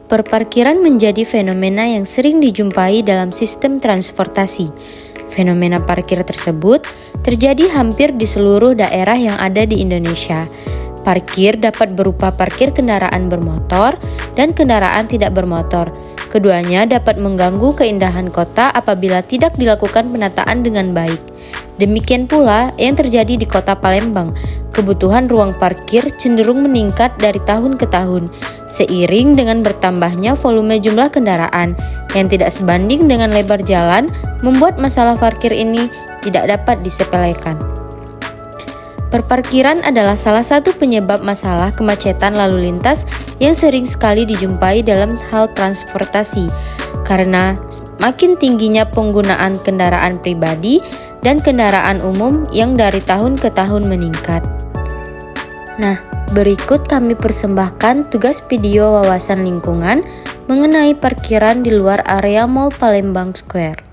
Perparkiran menjadi fenomena yang sering dijumpai dalam sistem transportasi. Fenomena parkir tersebut terjadi hampir di seluruh daerah yang ada di Indonesia. Parkir dapat berupa parkir kendaraan bermotor dan kendaraan tidak bermotor. Keduanya dapat mengganggu keindahan kota apabila tidak dilakukan penataan dengan baik. Demikian pula yang terjadi di Kota Palembang. Kebutuhan ruang parkir cenderung meningkat dari tahun ke tahun, seiring dengan bertambahnya volume jumlah kendaraan yang tidak sebanding dengan lebar jalan, membuat masalah parkir ini tidak dapat disepelekan. Perparkiran adalah salah satu penyebab masalah kemacetan lalu lintas yang sering sekali dijumpai dalam hal transportasi, karena makin tingginya penggunaan kendaraan pribadi dan kendaraan umum yang dari tahun ke tahun meningkat. Nah, berikut kami persembahkan tugas video wawasan lingkungan mengenai parkiran di luar area Mall Palembang Square.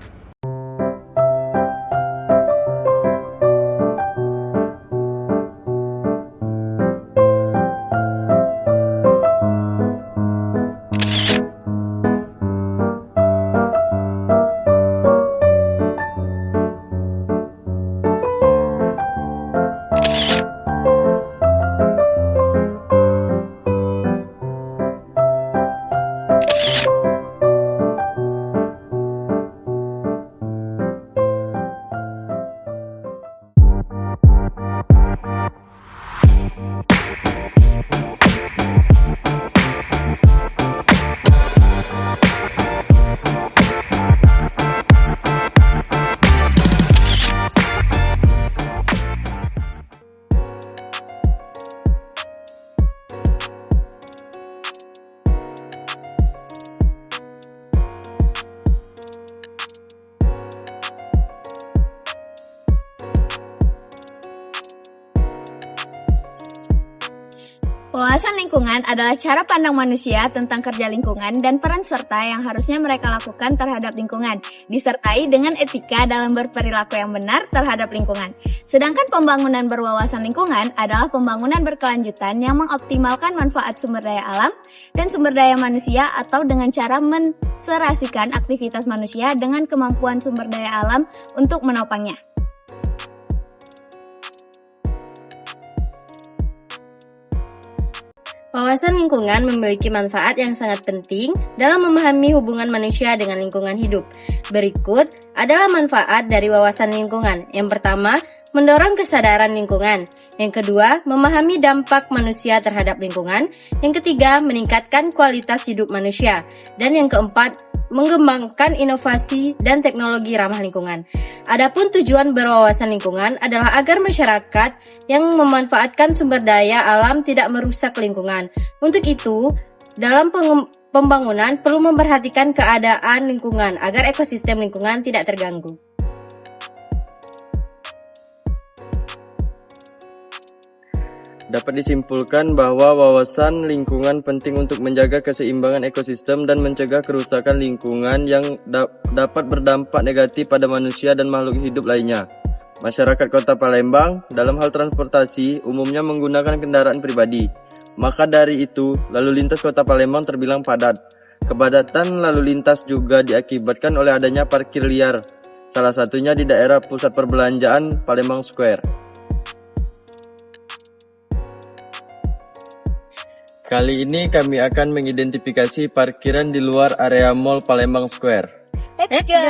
Wawasan lingkungan adalah cara pandang manusia tentang kerja lingkungan dan peran serta yang harusnya mereka lakukan terhadap lingkungan, disertai dengan etika dalam berperilaku yang benar terhadap lingkungan. Sedangkan pembangunan berwawasan lingkungan adalah pembangunan berkelanjutan yang mengoptimalkan manfaat sumber daya alam dan sumber daya manusia atau dengan cara menserasikan aktivitas manusia dengan kemampuan sumber daya alam untuk menopangnya. Wawasan lingkungan memiliki manfaat yang sangat penting dalam memahami hubungan manusia dengan lingkungan hidup. Berikut adalah manfaat dari wawasan lingkungan. Yang pertama, mendorong kesadaran lingkungan. Yang kedua, memahami dampak manusia terhadap lingkungan. Yang ketiga, meningkatkan kualitas hidup manusia. Dan yang keempat, mengembangkan inovasi dan teknologi ramah lingkungan. Adapun tujuan berwawasan lingkungan adalah agar masyarakat yang memanfaatkan sumber daya alam tidak merusak lingkungan. Untuk itu, dalam pembangunan perlu memperhatikan keadaan lingkungan agar ekosistem lingkungan tidak terganggu. Dapat disimpulkan bahwa wawasan lingkungan penting untuk menjaga keseimbangan ekosistem dan mencegah kerusakan lingkungan yang dapat berdampak negatif pada manusia dan makhluk hidup lainnya. Masyarakat Kota Palembang dalam hal transportasi umumnya menggunakan kendaraan pribadi. Maka dari itu, lalu lintas Kota Palembang terbilang padat. Kepadatan lalu lintas juga diakibatkan oleh adanya parkir liar, salah satunya di daerah pusat perbelanjaan Palembang Square. Kali ini kami akan mengidentifikasi parkiran di luar area Mall Palembang Square. Let's go!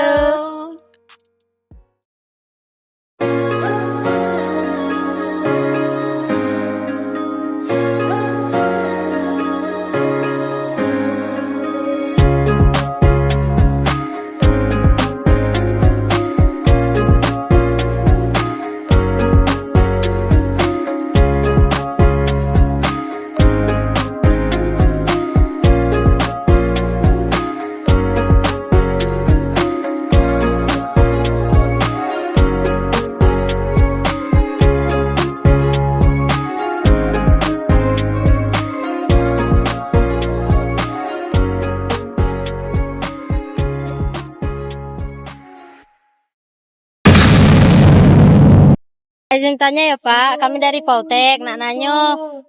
Izin tanya ya Pak, kami dari Poltek nak nanyo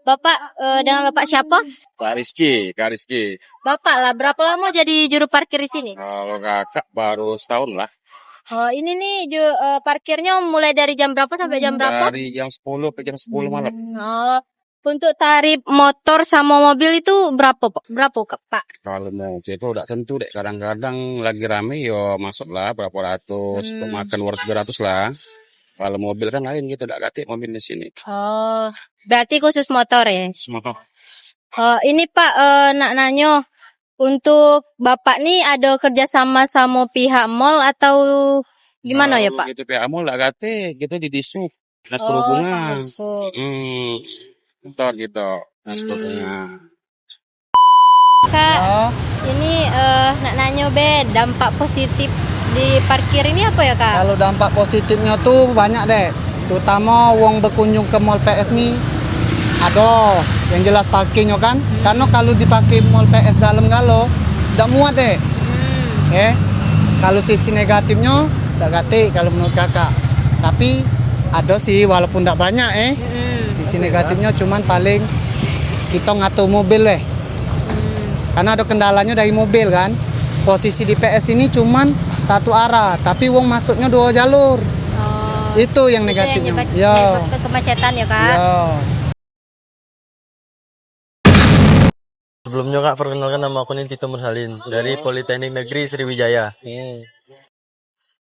Bapak dengan Bapak siapa? Kak Rizky. Bapak lah, berapa lama jadi juru parkir di sini? Kalau kakak baru setahun lah. Oh, ini nih parkirnya mulai dari jam berapa sampai jam berapa? Dari jam 10 ke jam 10 malam. Oh, untuk tarif motor sama mobil itu berapa, Pak? Kalau mau itu udah tentu deh. Kadang-kadang lagi rame yo masuk lah berapa ratus. Untuk makan 200-300 lah. Kalau mobil kan lain gitu, udah ganti mobil di sini. Oh, berarti khusus motor ya? Semua Oh, ini Pak, nak nanya, untuk Bapak nih ada kerjasama sama pihak mall atau gimana ya Pak? Gitu pihak mall udah ganti, gitu di disub. Dinas Oh, perhubungan. sama. Motor gitu. Dinas perhubungan. Kak, ini nak nanya be, dampak positif di parkir ini apa ya Kak? Kalau dampak positifnya tuh banyak deh, terutama wong berkunjung ke mall PS nih. Ada yang jelas parkirnya kan, karena kalau dipakai mall PS dalam galau, tidak muat deh. Kalau sisi negatifnya, tidak ganti kalau menurut kakak. Tapi ada sih, walaupun tidak banyak sisi negatifnya cuman paling kita ngatur mobil karena ada kendalanya dari mobil kan. Posisi di PS ini cuman satu arah, tapi wong masuknya 2 jalur. Oh, Itu yang itu negatifnya. yang nyebabkan kemacetan ya Kak? Sebelumnya Kak, perkenalkan nama aku Tito Mursalin dari Politeknik Negeri Sriwijaya.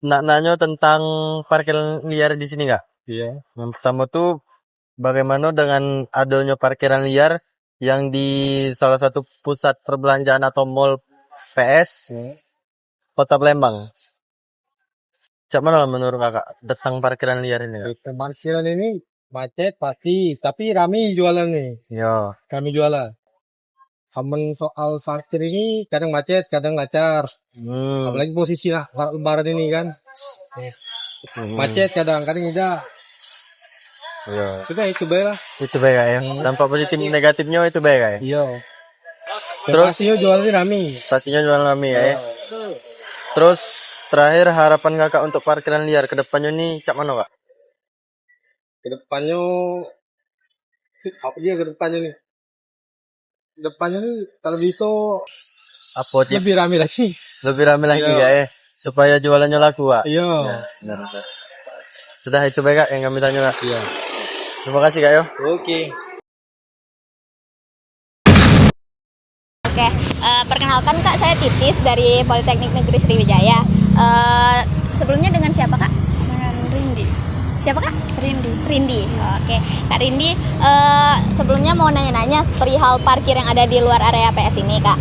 Nak nanya tentang parkir liar di sini Kak? Iya. Yang pertama tuh bagaimana dengan adanya parkiran liar yang di salah satu pusat perbelanjaan atau mall PS Kota Palembang. Cak mana menurut kakak tentang parkiran liar ini Kak? Parkiran ini macet pasti, tapi rame jualan nih. Iya. Kami jualan. Aman soal parkir ini kadang macet, kadang lancar. Apalagi posisi lah lebaran ini kan. Macet kadang-kadang enggak. Iya. Sudah itu baik lah. Itu baik Kak, ya. Dampak positif negatifnya itu baik Kak, ya. Iya. Terus Pastinya jualan ini rame. pastinya jualan kami ya. Terus terakhir harapan kakak untuk parkiran liar ke depannya nih cak mana Kak? Kedepannya apa dia kedepannya nih? Depannya nih kalau bisa Apa tip lebih rame lagi. lebih ramai lagi Iya. Kak ya? Supaya jualannya laku Kak. Iya. Benar. Sudah itu baik Kak yang kami tanya Kak. Iya. Terima kasih Kak yo. Oke. Oke, perkenalkan Kak, saya Titis dari Politeknik Negeri Sriwijaya. Sebelumnya dengan siapa Kak? Dengan Rindi. Siapa Kak? Rindi. Rindi. Oke, Kak Rindi, sebelumnya mau nanya-nanya perihal parkir yang ada di luar area PS ini Kak.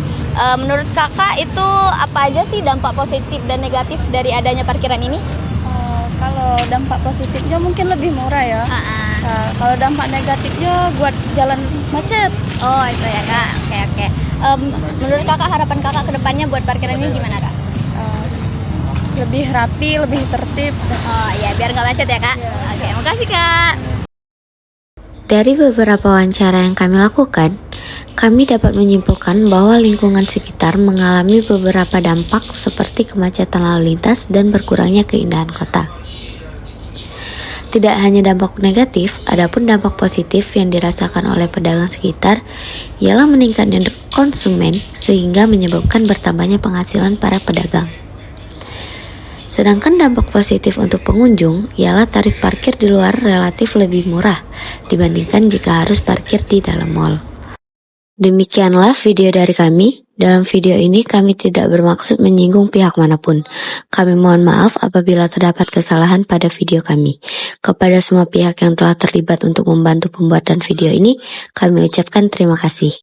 Menurut Kakak itu apa aja sih dampak positif dan negatif dari adanya parkiran ini? Kalau dampak positifnya mungkin lebih murah ya. Nah, kalau dampak negatifnya buat jalan macet. Oh itu ya Kak, oke. Menurut Kakak harapan Kakak ke depannya buat parkiran ini gimana Kak? Lebih rapi, lebih tertib. Oh iya, biar nggak macet ya Kak? Oke, makasih Kak. Dari beberapa wawancara yang kami lakukan, kami dapat menyimpulkan bahwa lingkungan sekitar mengalami beberapa dampak seperti kemacetan lalu lintas dan berkurangnya keindahan kota. Tidak hanya dampak negatif, adapun dampak positif yang dirasakan oleh pedagang sekitar ialah meningkatnya konsumen sehingga menyebabkan bertambahnya penghasilan para pedagang. Sedangkan dampak positif untuk pengunjung ialah tarif parkir di luar relatif lebih murah dibandingkan jika harus parkir di dalam mall. Demikianlah video dari kami. Dalam video ini kami tidak bermaksud menyinggung pihak manapun. Kami mohon maaf apabila terdapat kesalahan pada video kami. Kepada semua pihak yang telah terlibat untuk membantu pembuatan video ini, kami ucapkan terima kasih.